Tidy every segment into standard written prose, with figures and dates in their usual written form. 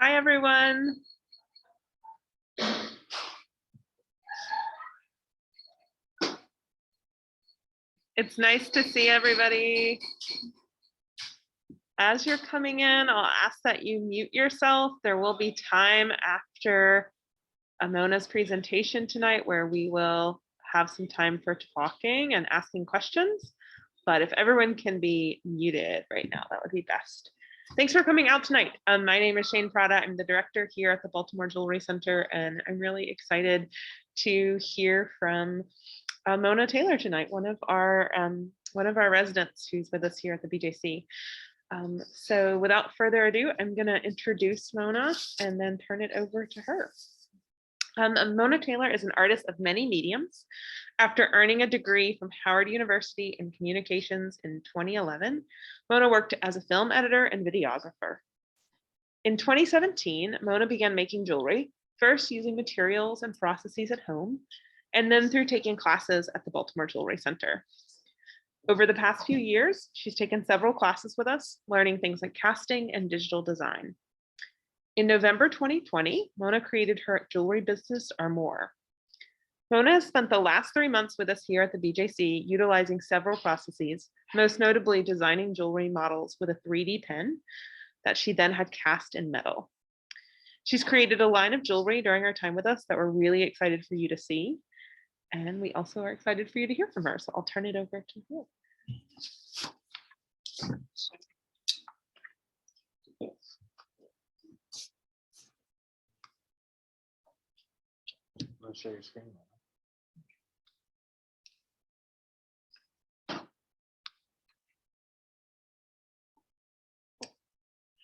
Hi, everyone. It's nice to see everybody. As you're coming in, I'll ask that you mute yourself. There will be time after Mona's presentation tonight where we will have some time for talking and asking questions. But if everyone can be muted right now, that would be best. Thanks for coming out tonight. My name is Shane Prada. I'm the director here at the Baltimore Jewelry Center, and I'm really excited to hear from Mona Taylor tonight, one of our residents who's with us here at the BJC. So without further ado, I'm going to introduce Mona and then turn it over to her. Mona Taylor is an artist of many mediums. After earning a degree from Howard University in communications in 2011, Mona worked as a film editor and videographer. In 2017, Mona began making jewelry, first using materials and processes at home, and then through taking classes at the Baltimore Jewelry Center. Over the past few years, she's taken several classes with us, learning things like casting and digital design. In November 2020, Mona created her jewelry business, Armóur. Mona has spent the last 3 months with us here at the BJC, utilizing several processes, most notably designing jewelry models with a 3D pen that she then had cast in metal. She's created a line of jewelry during her time with us that we're really excited for you to see. And we also are excited for you to hear from her. So I'll turn it over to her. Want to share your screen?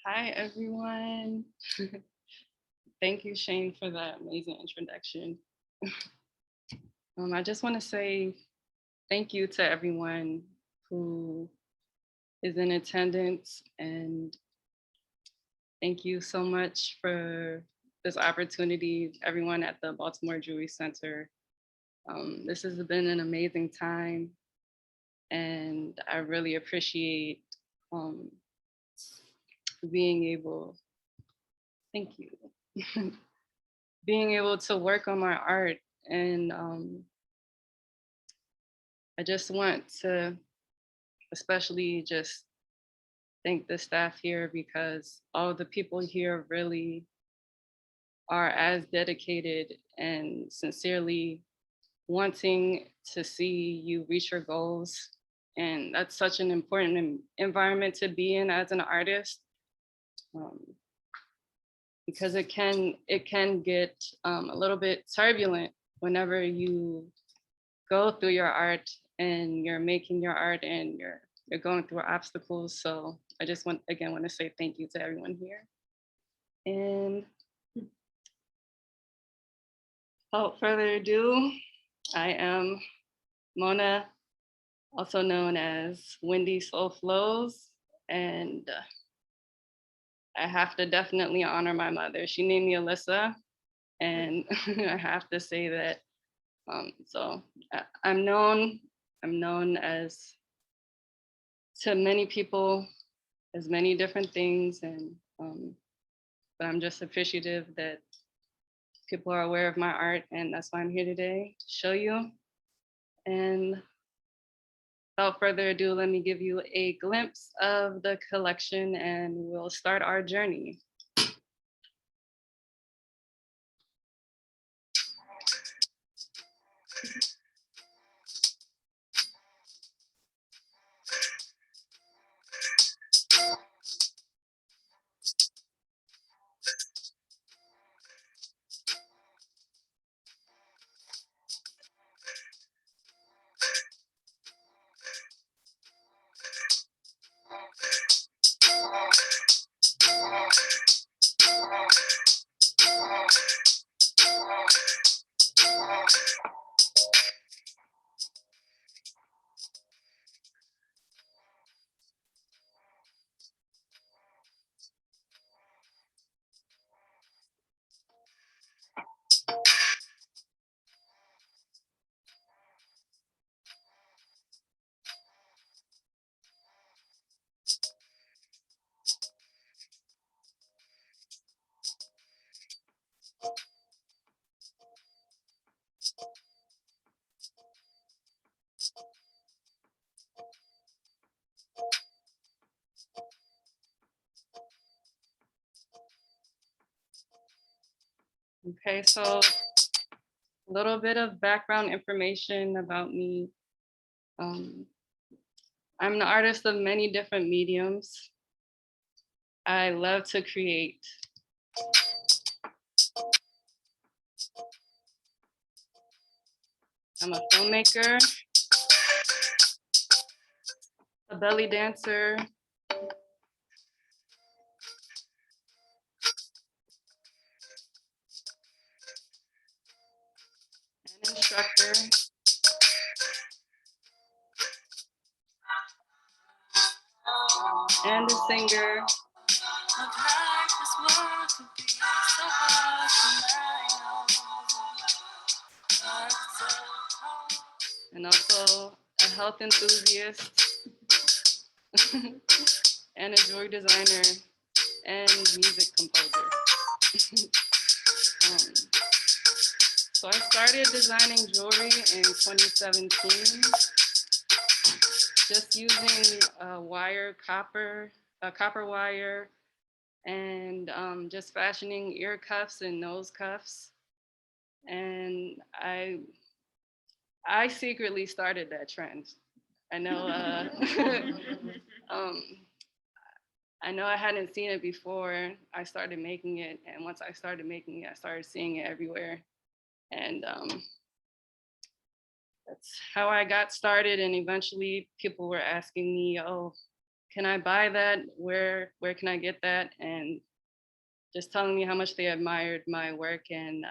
Hi, everyone. Thank you, Shane, for that amazing introduction. I just want to say thank you to everyone who is in attendance, and thank you so much for this opportunity, everyone at the Baltimore Jewelry Center. This has been an amazing time, and I really appreciate being able, thank you, being able to work on my art. And I just want to especially just thank the staff here, because all the people here really are as dedicated and sincerely wanting to see you reach your goals. And that's such an important environment to be in as an artist, because it can get a little bit turbulent whenever you go through your art and you're making your art and you're going through obstacles. So I just want to say thank you to everyone here. And without further ado, I am Mona, also known as Wendy Soul Flows, and I have to definitely honor my mother. She named me Alyssa, and I have to say that. So I'm known as, to many people, as many different things, and but I'm just appreciative that people are aware of my art, and that's why I'm here today to show you. And without further ado, let me give you a glimpse of the collection and we'll start our journey. Okay, so a little bit of background information about me. I'm an artist of many different mediums. I love to create. I'm a filmmaker, a belly dancer, an instructor, and a singer. And also a health enthusiast and a jewelry designer and music composer. So I started designing jewelry in 2017, just using copper wire, and just fashioning ear cuffs and nose cuffs. And I secretly started that trend. I know, I know I hadn't seen it before I started making it, and once I started making it, I started seeing it everywhere. And that's how I got started. And eventually, people were asking me, "Oh, can I buy that? Where can I get that?" And just telling me how much they admired my work, and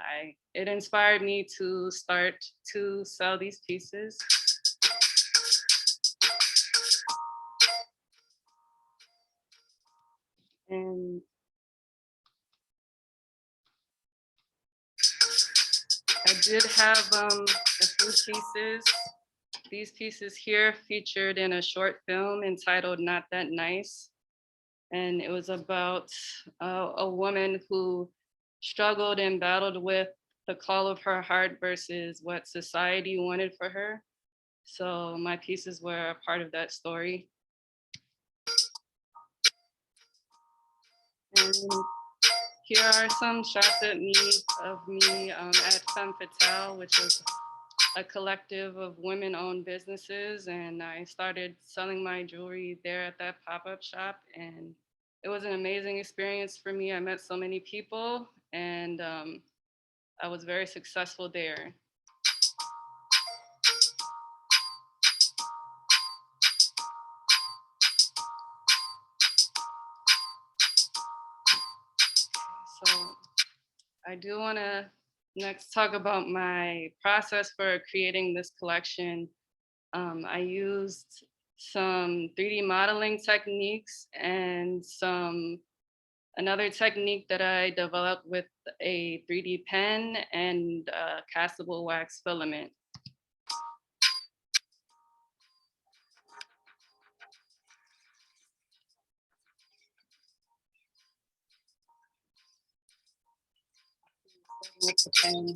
it inspired me to start to sell these pieces. And I did have a few pieces. These pieces here featured in a short film entitled Not That Nice. And it was about a woman who struggled and battled with the call of her heart versus what society wanted for her. So my pieces were a part of that story. And here are some shots of me at Femme Fatale, which is a collective of women-owned businesses. And I started selling my jewelry there at that pop-up shop. And it was an amazing experience for me. I met so many people, and I was very successful there. So I do want to next talk about my process for creating this collection. I used some 3D modeling techniques and another technique that I developed with a 3D pen and castable wax filament. With the pen.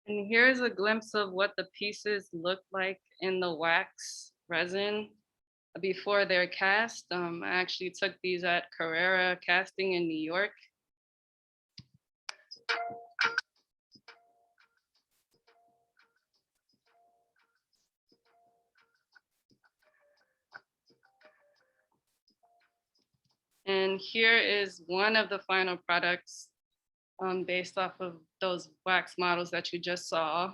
And here's a glimpse of what the pieces look like in the wax resin before they're cast. I actually took these at Carrera Casting in New York. And here is one of the final products based off of those wax models that you just saw.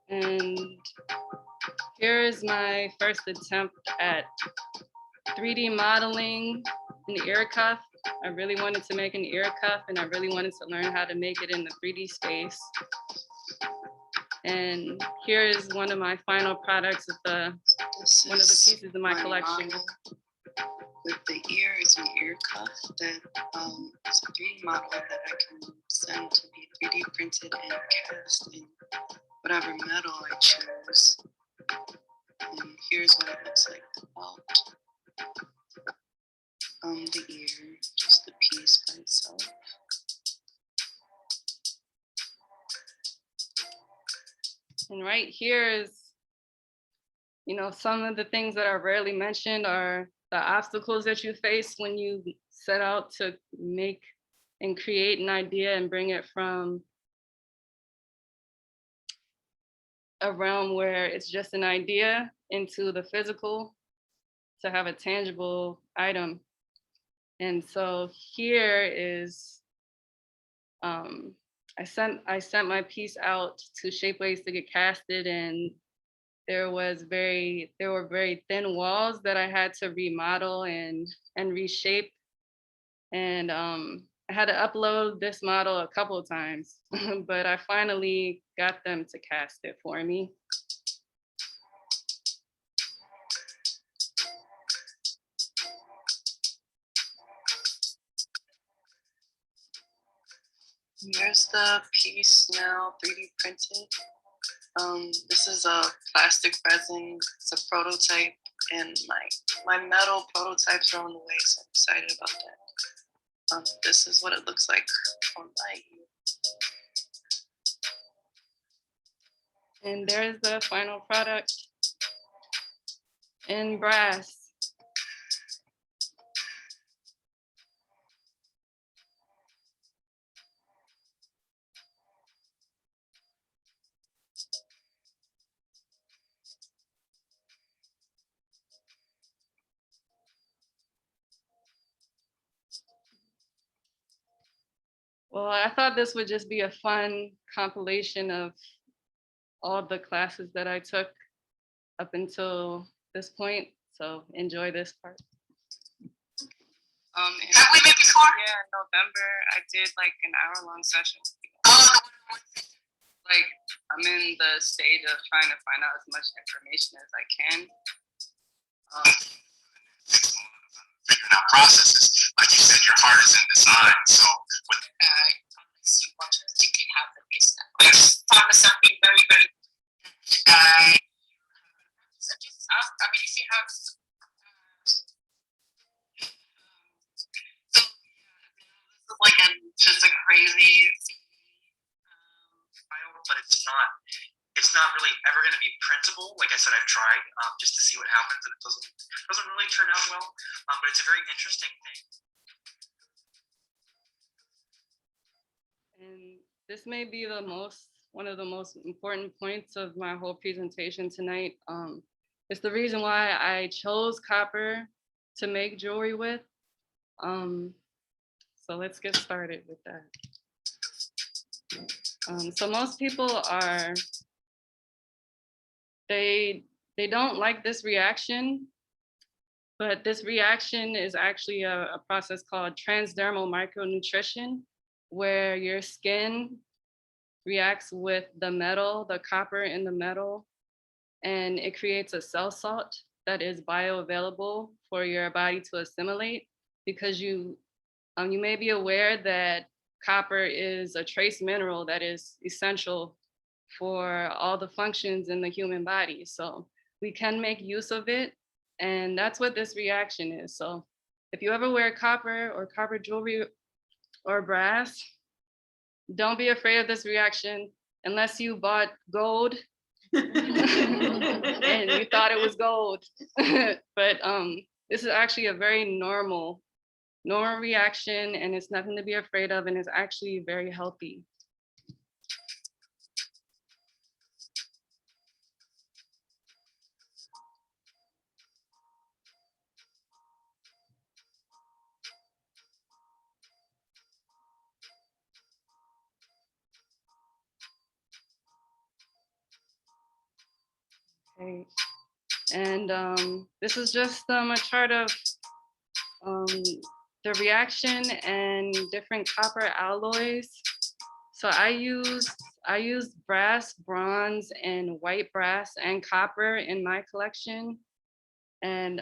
And Here is my first attempt at 3D modeling an ear cuff. I really wanted to make an ear cuff, and I really wanted to learn how to make it in the 3D space. And here is one of my final products of one of the pieces of my collection. With the ear is an ear cuff that is a 3D model that I can send to be 3D printed and cast in whatever metal I choose. And here's what it looks like without the ear, just the piece by itself. And right here is, some of the things that are rarely mentioned are the obstacles that you face when you set out to make and create an idea and bring it from a realm where it's just an idea into the physical to have a tangible item. And so here is, I sent my piece out to Shapeways to get casted, and there were very thin walls that I had to remodel and reshape. And I had to upload this model a couple of times, but I finally got them to cast it for me. Here's the piece now 3D printed. This is a plastic resin. It's a prototype, and my metal prototypes are on the way, so I'm excited about that. This is what it looks like on my ear. And there's the final product in brass. Well, I thought this would just be a fun compilation of all the classes that I took up until this point. So enjoy this part. Have we met before? Yeah, in November, I did like an hour-long session. Like, I'm in the stage of trying to find out as much information as I can. Figuring out processes, like you said, your heart is in design. So with See what you can have the base. Like, find something very, very. So just ask. I mean, if you have. Like just a crazy file, but it's not really ever going to be printable. Like I said, I've tried just to see what happens, and it doesn't really turn out well. But it's a very interesting thing. And this may be one of the most important points of my whole presentation tonight. It's the reason why I chose copper to make jewelry with. So let's get started with that. So most people they don't like this reaction, but this reaction is actually a process called transdermal micronutrition, where your skin reacts with the metal, the copper in the metal, and it creates a cell salt that is bioavailable for your body to assimilate, because you may be aware that copper is a trace mineral that is essential for all the functions in the human body. So we can make use of it. And that's what this reaction is. So if you ever wear copper or copper jewelry or brass, don't be afraid of this reaction unless you bought gold and you thought it was gold. But this is actually a very normal reaction, and it's nothing to be afraid of, and it's actually very healthy. Okay. And this is just a chart of the reaction and different copper alloys. So I use brass, bronze, and white brass and copper in my collection. And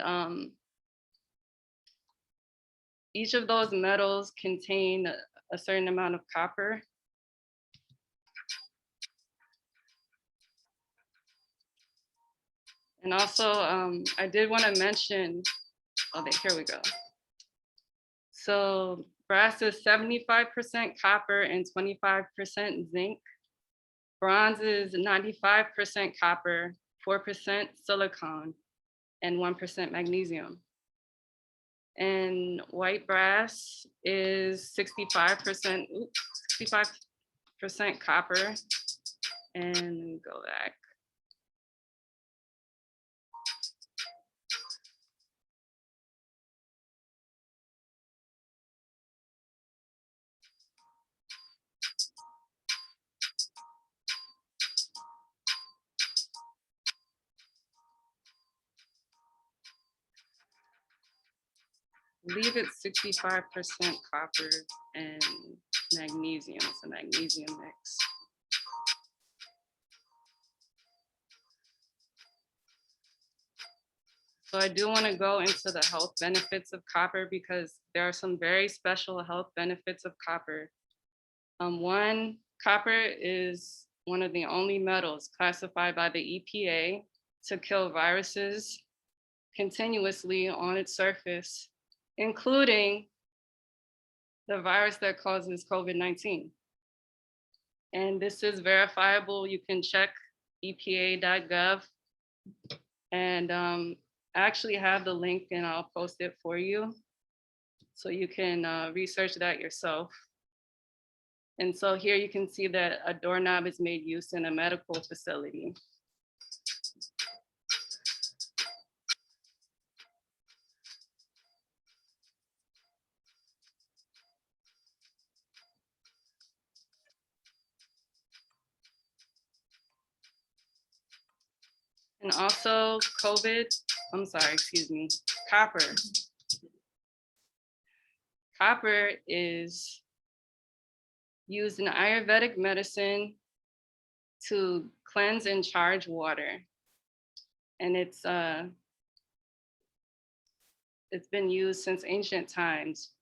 each of those metals contain a certain amount of copper. And also, I did want to mention, here we go. So brass is 75% copper and 25% zinc. Bronze is 95% copper, 4% silicon, and 1% magnesium. And white brass is 65% copper. And go back. I believe it's 65% copper and magnesium. It's a magnesium mix. So I do want to go into the health benefits of copper because there are some very special health benefits of copper. One, copper is one of the only metals classified by the EPA to kill viruses continuously on its surface, including the virus that causes COVID-19. And this is verifiable. You can check epa.gov. And I actually have the link and I'll post it for you. So you can research that yourself. And so here you can see that a doorknob is made use in a medical facility. And also copper. Copper is used in Ayurvedic medicine to cleanse and charge water. And it's been used since ancient times.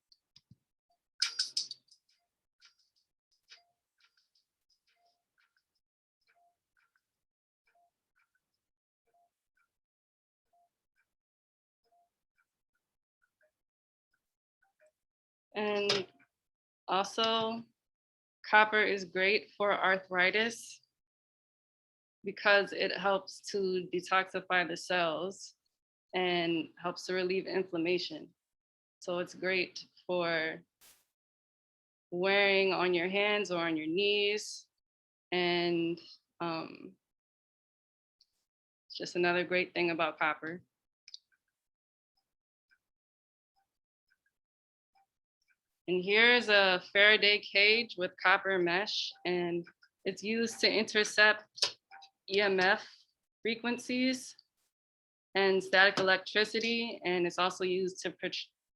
And also, copper is great for arthritis because it helps to detoxify the cells and helps to relieve inflammation. So it's great for wearing on your hands or on your knees. And it's just another great thing about copper. And here's a Faraday cage with copper mesh, and it's used to intercept EMF frequencies and static electricity, and it's also used to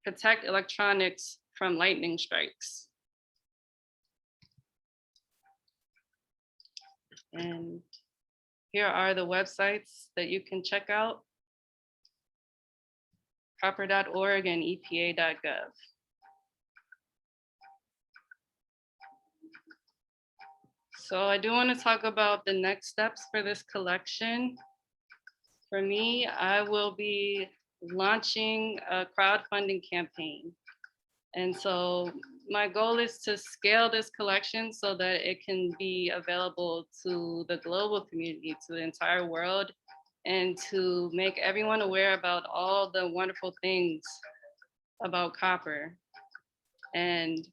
protect electronics from lightning strikes. And here are the websites that you can check out: copper.org and epa.gov. So I do want to talk about the next steps for this collection. For me, I will be launching a crowdfunding campaign. And so my goal is to scale this collection so that it can be available to the global community, to the entire world, and to make everyone aware about all the wonderful things about copper. And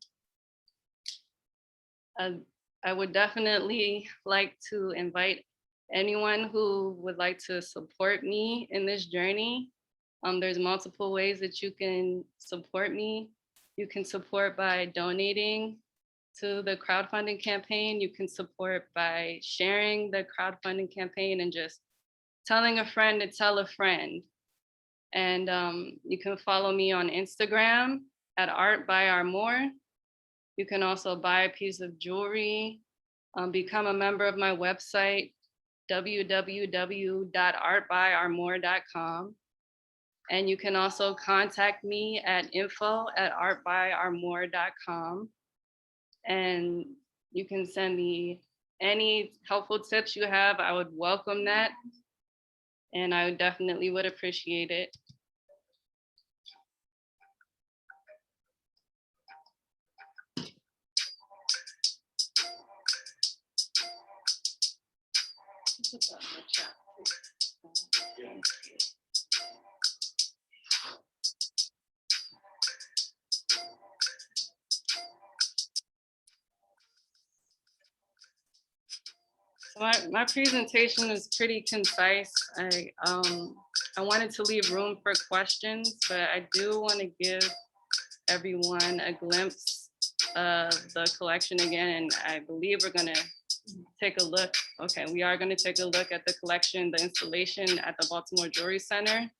I would definitely like to invite anyone who would like to support me in this journey. There's multiple ways that you can support me. You can support by donating to the crowdfunding campaign. You can support by sharing the crowdfunding campaign and just telling a friend to tell a friend. And you can follow me on Instagram at Art by Armóur. You can also buy a piece of jewelry, become a member of my website, www.artbyarmóur.com. And you can also contact me at info@artbyarmóur.com. And you can send me any helpful tips you have. I would welcome that. And I definitely would appreciate it. So my presentation is pretty concise. I wanted to leave room for questions, but I do want to give everyone a glimpse of the collection again. And I believe we're going to take a look. Okay, we are going to take a look at the collection, the installation at the Baltimore Jewelry Center.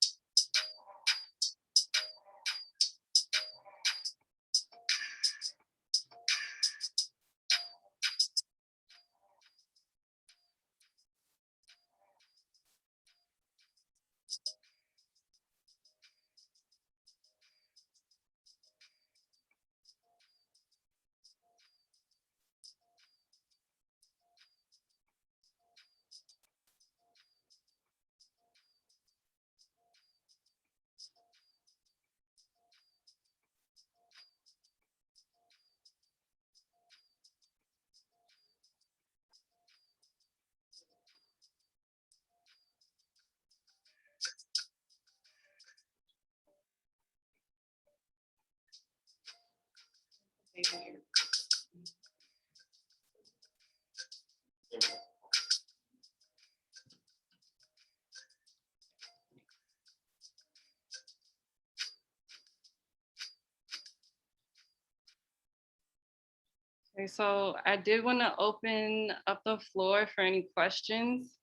Okay, so I did want to open up the floor for any questions.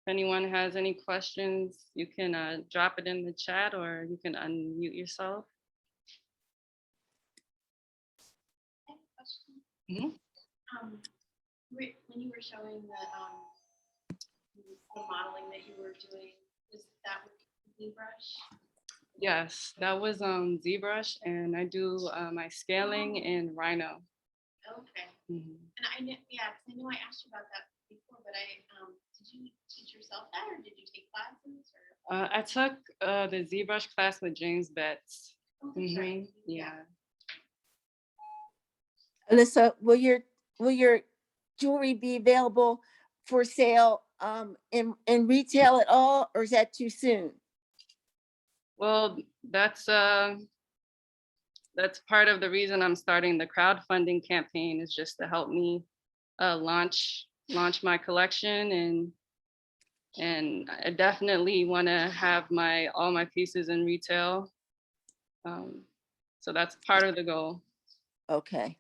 If anyone has any questions, you can drop it in the chat or you can unmute yourself. I have a question. Mhm. When you were showing the modeling that you were doing, is that with ZBrush? Yes, that was ZBrush, and I do my scaling in Rhino. Okay. Mhm. And I know, yeah, 'cause I know I asked you about that before, but did you teach yourself that or did you take classes or? I took the ZBrush class with James Betts. Oh, that's right. Yeah. Alyssa, will your jewelry be available for sale in retail at all, or is that too soon? Well, that's part of the reason I'm starting the crowdfunding campaign, is just to help me launch my collection, and I definitely want to have all my pieces in retail. So that's part of the goal. Okay.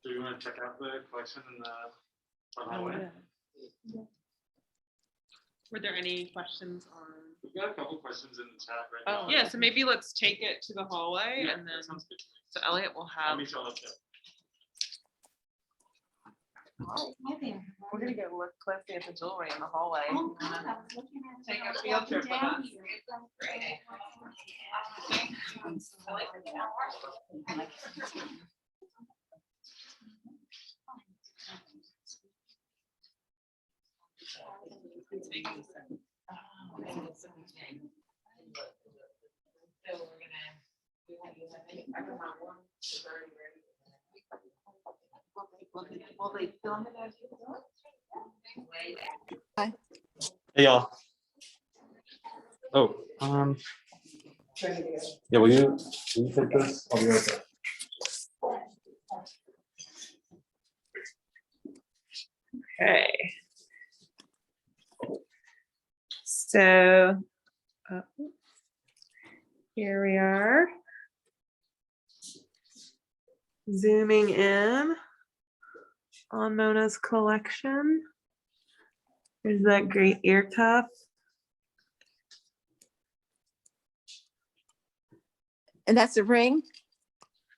Do you want to check out the collection in the front hallway? Were there any questions on? We've got a couple questions in the chat right Oh, now. Yeah, so maybe let's take it to the hallway Yeah, and then, that sounds good to me. so Elliot will Let have. me show up there. We're gonna go look closely at the jewelry in the hallway. Oh, God, I was looking at it. Take a when I was field walking trip with down us. here. It's like- Hey y'all. Oh, yeah, will you take this? I'll be right back. Okay. So here we are. zooming in on Mona's collection. There's that great ear cuff. And that's a ring?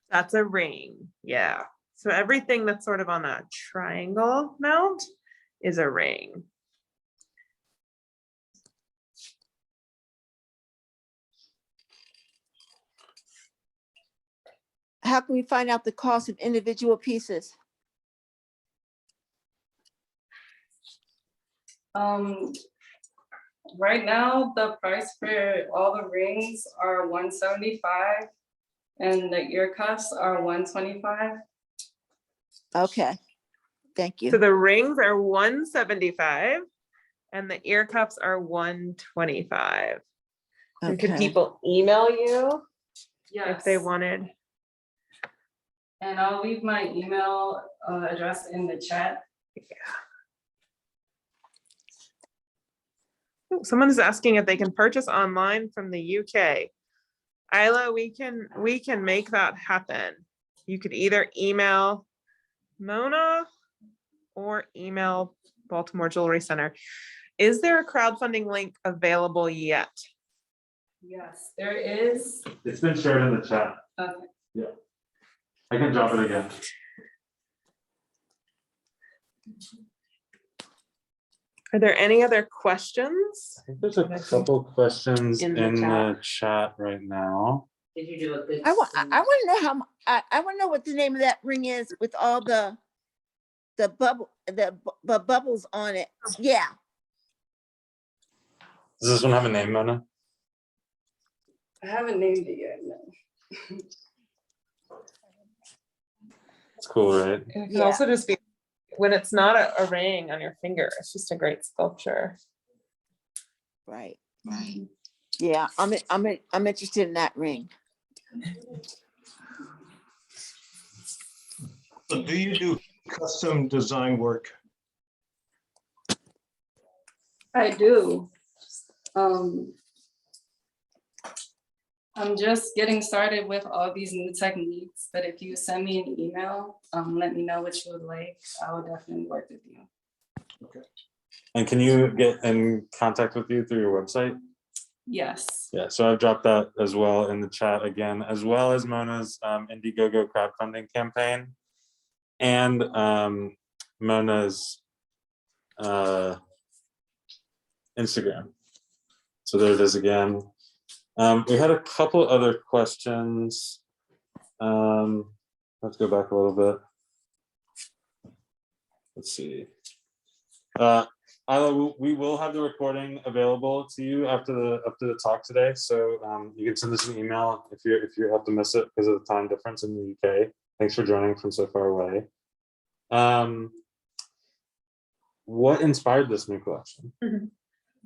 That's a ring, yeah. So everything that's sort of on a triangle mount is a ring. How can we find out the cost of individual pieces? Right now, the price for all the rings are $175 and the ear cuffs are $125. Okay, thank So you. the rings are $175 and the ear cuffs are $125. And could Okay, people email you Yes. if they wanted? And I'll leave my email address in the chat. Someone is asking if they can purchase online from the UK. Isla, we can make that happen. You could either email Mona or email Baltimore Jewelry Center. Is there a crowdfunding link available yet? Yes, there is. It's been shared in the chat. Okay. Yeah. I can drop it again. Are there any other questions? I think there's a couple questions In in the the chat right now. Did you do a good? I want to know how, I want to know what the name of that ring is with all the bubbles on it. Yeah, Does this one have a name, Mona? I haven't named it yet. No. It's cool, right? It can Yeah. also just be when it's not a ring on your finger, it's just a great sculpture. right. Yeah, I'm interested in that ring. So do you do custom design work? I do. I'm just getting started with all these new techniques, but if you send me an email, let me know what you would like. I will definitely work with you. And can you get in contact with you through your website? Yes. Yeah, so I've dropped that as well in the chat again, as well as Mona's Indiegogo crowdfunding campaign and Mona's Instagram. So there it is again. We had a couple other questions. Let's go back a little bit. Let's see. Isla, we will have the recording available to you after the talk today. So you can send us an email if you have to miss it because of the time difference in the UK. Thanks for joining from so far away. What inspired this new collection?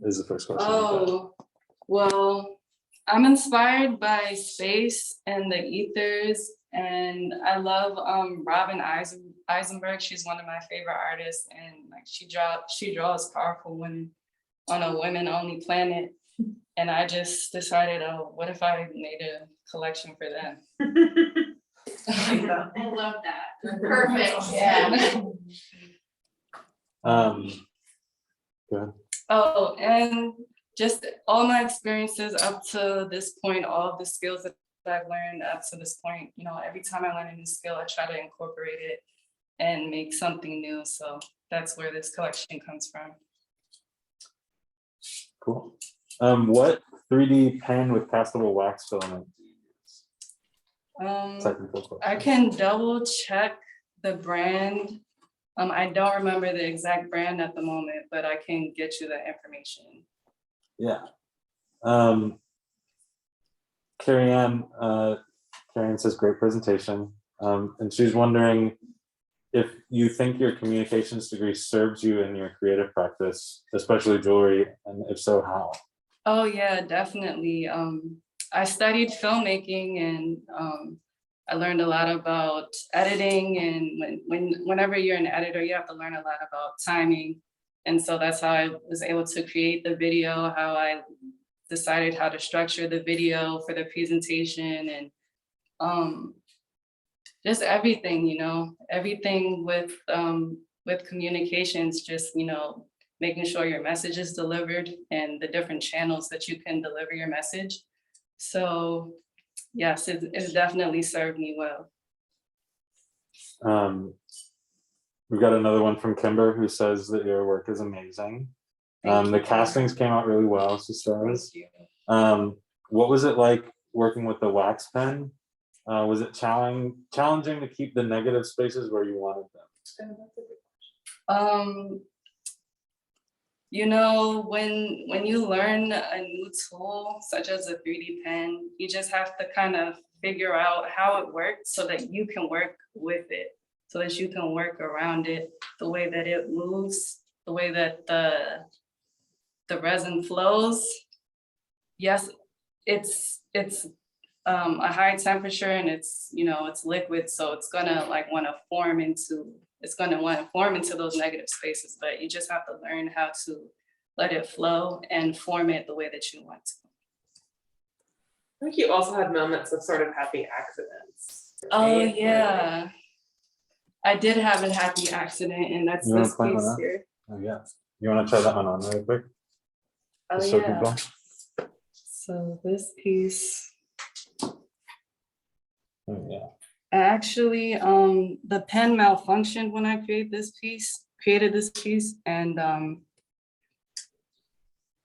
Is the first question. Oh, well, I'm inspired by space and the ethers, and I love Robin Eisenberg. She's one of my favorite artists, and like she draws powerful women on a women-only planet. And I just decided, oh, what if I made a collection for them? I love that. Perfect, yeah. Go ahead. Oh, and just all my experiences up to this point, all of the skills that I've learned up to this point, you know, every time I learn a new skill, I try to incorporate it and make something new. So that's where this collection comes from. Cool. What 3D pen with castable wax filament do you use? Technical question. I can double check the brand. I don't remember the exact brand at the moment, but I can get you that information. Yeah. Carrie Ann says great presentation. And she's wondering if you think your communications degree serves you in your creative practice, especially jewelry, and if so, how? Oh yeah, definitely. I studied filmmaking and I learned a lot about editing, and whenever you're an editor, you have to learn a lot about timing. And so that's how I was able to create the video, how I decided how to structure the video for the presentation. And just everything, everything with communications, just, making sure your message is delivered and the different channels that you can deliver your message. So yes, it's definitely served me well. We've got another one from Kimber who says that your work is amazing. The castings came out really well, she says. What was it like working with the wax pen? Was it challenging to keep the negative spaces where you wanted them? When you learn a new tool, such as a 3D pen, you just have to kind of figure out how it works so that you can work with it, so that you can work around it, the way that it moves, the way that the resin flows. Yes, it's a high temperature and it's liquid, so it's gonna want to form into those negative spaces, but you just have to learn how to let it flow and form it the way that you want to. I think you also had moments of sort of happy accidents. Oh right? yeah, I did have a happy accident, and that's You wanna this point one piece out? here. Oh yeah. You want to try that one on really quick? Oh Just so yeah. people. So this piece. Oh, yeah. Actually, the pen malfunctioned when I created this piece, and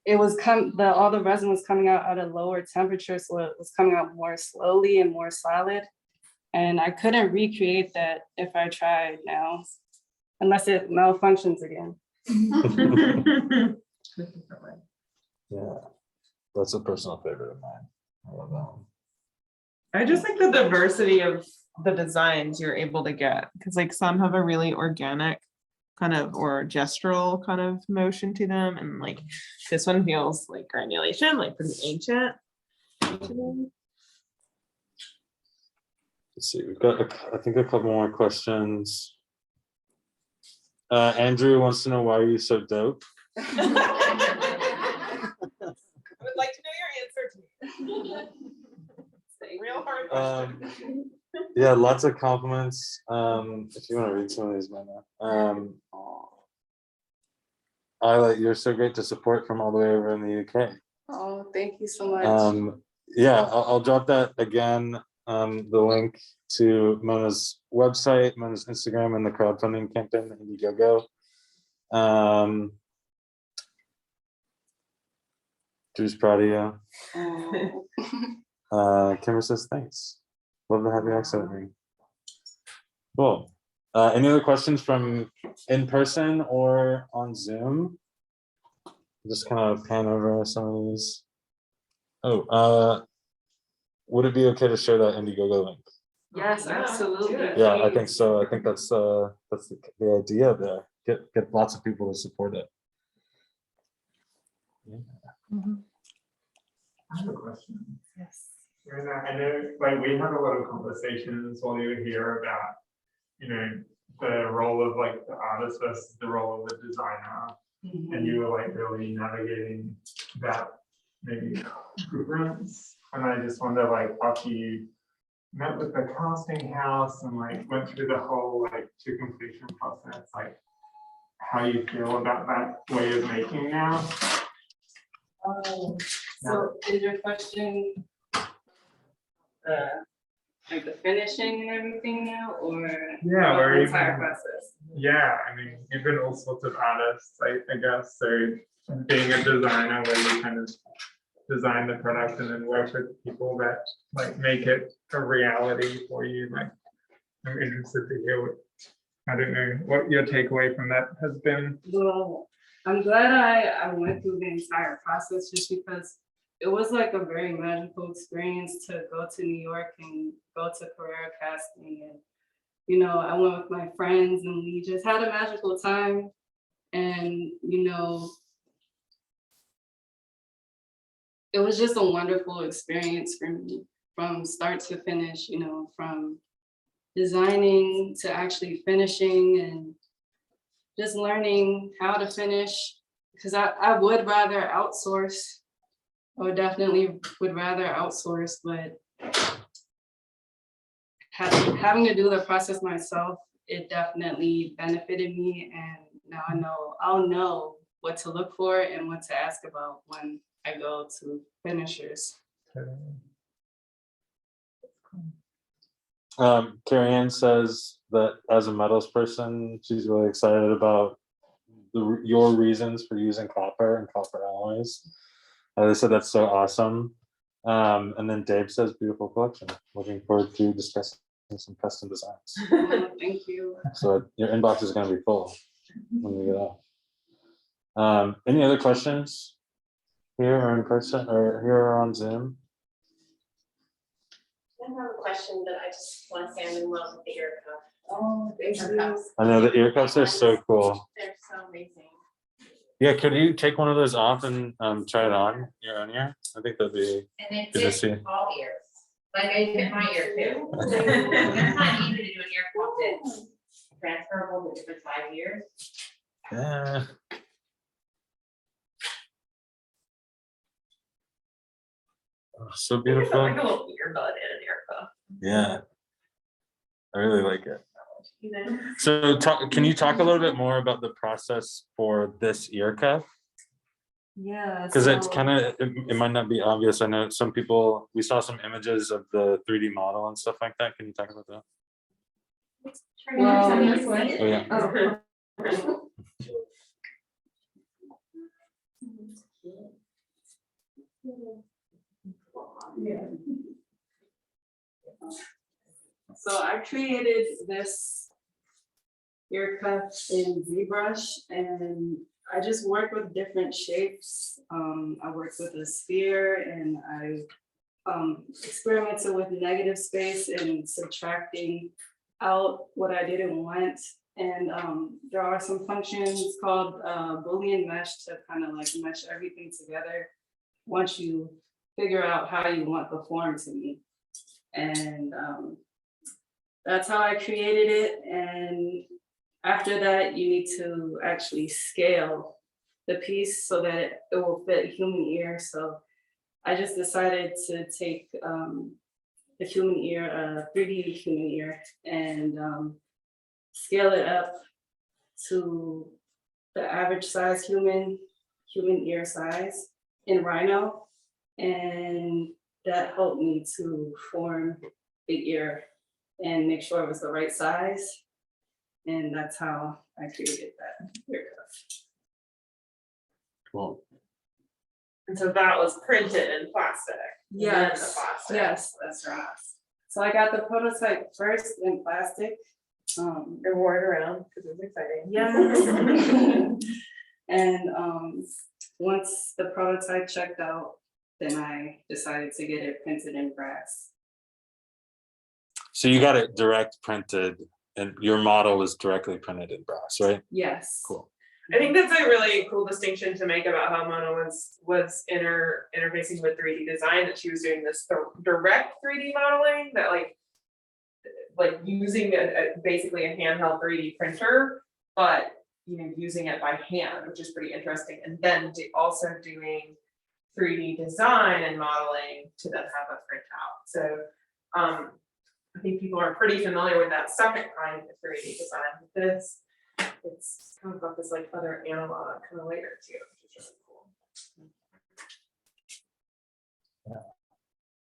it was all the resin was coming out at a lower temperature, so it was coming out more slowly and more solid. And I couldn't recreate that if I tried now, unless it malfunctions again. Yeah. That's a personal favorite of mine. I love that one. I just like the diversity of the designs you're able to get, because like some have a really organic kind of or gestural kind of motion to them, and like this one feels like granulation, like pretty ancient. Let's see, we've got I think a couple more questions. Andrew wants to know, why are you so dope? I would like to know your answer to me. Real hard question. Yeah, lots of compliments. If you want to read some of these, Mona. Isla, you're so great to support from all the way over in the UK. Oh, thank you so much. Yeah, I'll drop that again. The link to Mona's website, Mona's Instagram, and the crowdfunding campaign, the Indiegogo. Drew's proud of you. Kimber says thanks. Love the happy accident ring. Cool. Any other questions from in person or on Zoom? Just kind of pan over some of these. Oh, would it be okay to share that Indiegogo link? Yes, absolutely. Yeah, I think so. I think that's the idea there. Get lots of people to support it. Yeah. I have a question. Yes. And I know, like, we had a lot of conversations while you were here about, the role of like the artist versus the role of the designer, and you were like really navigating that maybe difference. And I just wonder, like, after you met with the casting house and like went through the whole like to completion process, like how you feel about that way of making now. So is your question like the finishing and everything now, or Yeah, or the even entire process? Yeah, I mean, you've been all sorts of artists, I guess. So being a designer where you kind of design the product and then work with people that like make it a reality for you. Like, I'm interested to hear what your takeaway from that has been. Well, I'm glad I went through the entire process, just because it was like a very magical experience to go to New York and go to career casting. And, I went with my friends and we just had a magical time. And, it was just a wonderful experience for me from start to finish, from designing to actually finishing and just learning how to finish, because I would rather outsource. I would definitely rather outsource, but having to do the process myself, it definitely benefited me, and now I'll know what to look for and what to ask about when I go to finishers. Carrie Ann says that as a metals person, she's really excited about your reasons for using copper and copper alloys. They said that's so awesome. And then Dave says, beautiful collection. Looking forward to discussing some custom designs. Thank you. So your inbox is going to be full when we get off. Any other questions here or in person or here or on Zoom? I have a question that I just want to say I'm in love with the ear cuff. Oh, thank Ear you. cuffs. I know the ear cuffs are so cool. They're so amazing. Yeah, could you take one of those off and try it on your own ear? I think that'd be And it good to fits see. all ears. Like I fit my ear too. It's not easy to do an ear cuff that's transferable to different size ears. Yeah. Oh, so beautiful. Like a little earbud and an ear cuff. Yeah. I really like it. You know? So can you talk a little bit more about the process for this ear cuff? Yeah. Because it's so- kind of, it might not be obvious. I know some people, we saw some images of the 3D model and stuff like that. Can you talk about that? Well, Oh, yeah. Oh. So I created this ear cuff in ZBrush, and I just work with different shapes. I worked with a sphere, and I experimented with negative space and subtracting out what I didn't want. And there are some functions called Boolean mesh to kind of like mesh everything together once you figure out how you want the form to be. And that's how I created it. And after that, you need to actually scale the piece so that it will fit a human ear. So I just decided to take the human ear, 3D human ear, and scale it up to the average size human ear size in Rhino. And that helped me to form the ear and make sure it was the right size. And that's how I created that ear cuff. Cool. And so that was printed in plastic. and then the Yes, plastic. yes, that's right. So I got the prototype first in plastic. And wore it around because it was exciting. Yes. And once the prototype checked out, then I decided to get it printed in brass. So you got it direct printed and your model was directly printed in brass, right? Yes. Cool. I think that's a really cool distinction to make about how Mona was interfacing with 3D design, that she was doing this direct 3D modeling, that like using basically a handheld 3D printer, but using it by hand, which is pretty interesting. And then also doing 3D design and modeling to then have a printout. So I think people are pretty familiar with that second kind of 3D design. With this, it's kind of got this like other analog kind of layer to it, which is really cool.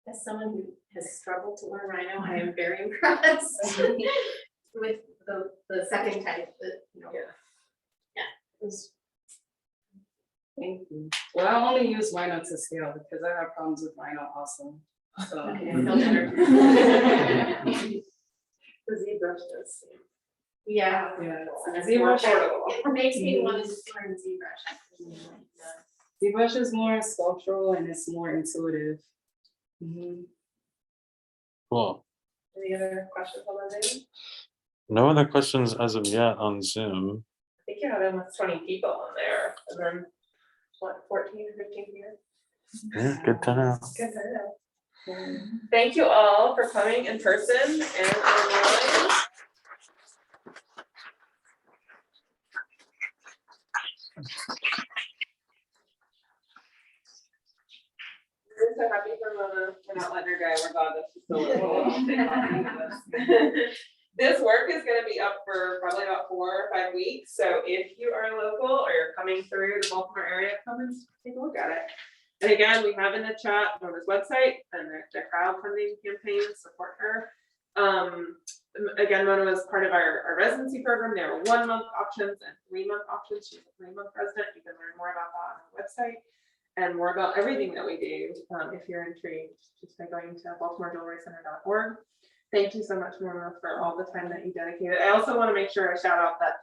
As someone who has struggled to learn Rhino, I am very impressed with the second type that, yeah, it was. Thank you. Well, I only use Rhino to scale because I have problems with Rhino also. So. Okay, I feel better. The ZBrush does. Yeah. Yeah. ZBrush portable. It makes me want to learn ZBrush. Actually. ZBrush is more sculptural and it's more intuitive. Mm-hmm. Cool. Any other questions on the Zoom? No other questions as of yet on Zoom. I think you had almost 20 people on there. And then what, 14 or 15 here? Yeah, good turnout. Good turnout. Thank you all for coming in person and online. I'm so happy for Mona. not letting her go. We're glad that she's still with us. This work is gonna be up for probably about 4 or 5 weeks. So if you are local or you're coming through the Baltimore area, come and take a look at it. And again, we have in the chat Mona's website and the crowdfunding campaign to support her. Again, Mona was part of our residency program. There were 1-month options and 3-month options. She's a 3-month resident. You can learn more about that on our website and more about everything that we do. If you're intrigued, just by going to baltimoreJewelryCenter.org. Thank you so much, Mona, for all the time that you dedicated. I also want to make sure I shout out that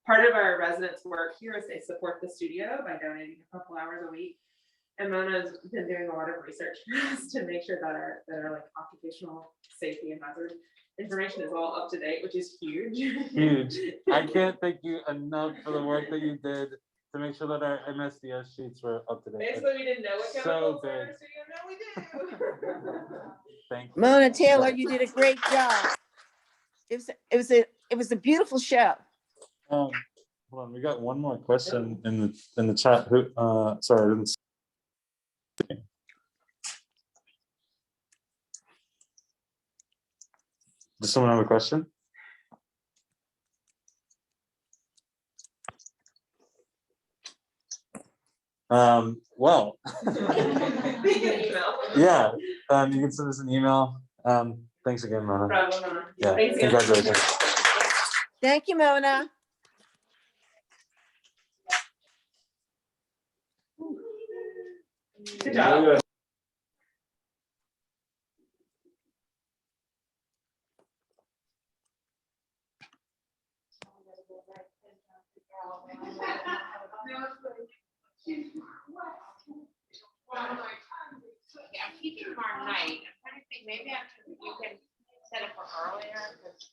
part of our residents' work here is they support the studio by donating a couple hours a week. And Mona's been doing a lot of research to make sure that our like occupational safety and hazard information is all up to date, which is huge. Huge. I can't thank you enough for the work that you did to make sure that our MSDS sheets were up to date. Basically, we didn't know what So chemicals were, big. so now we do. Thank you. Mona Taylor, you did a great job. It was a beautiful show. Hold on, we got one more question in the chat. Who? Sorry, I didn't. See. Does someone have a question? Well, yeah, you can send us an email. Thanks again, Mona. Bravo, Mona. Yeah, Thanks again. congratulations. Thank you, Mona. Good job. Yeah, I'm teaching tomorrow night. I'm trying to think, maybe you can set it for earlier, because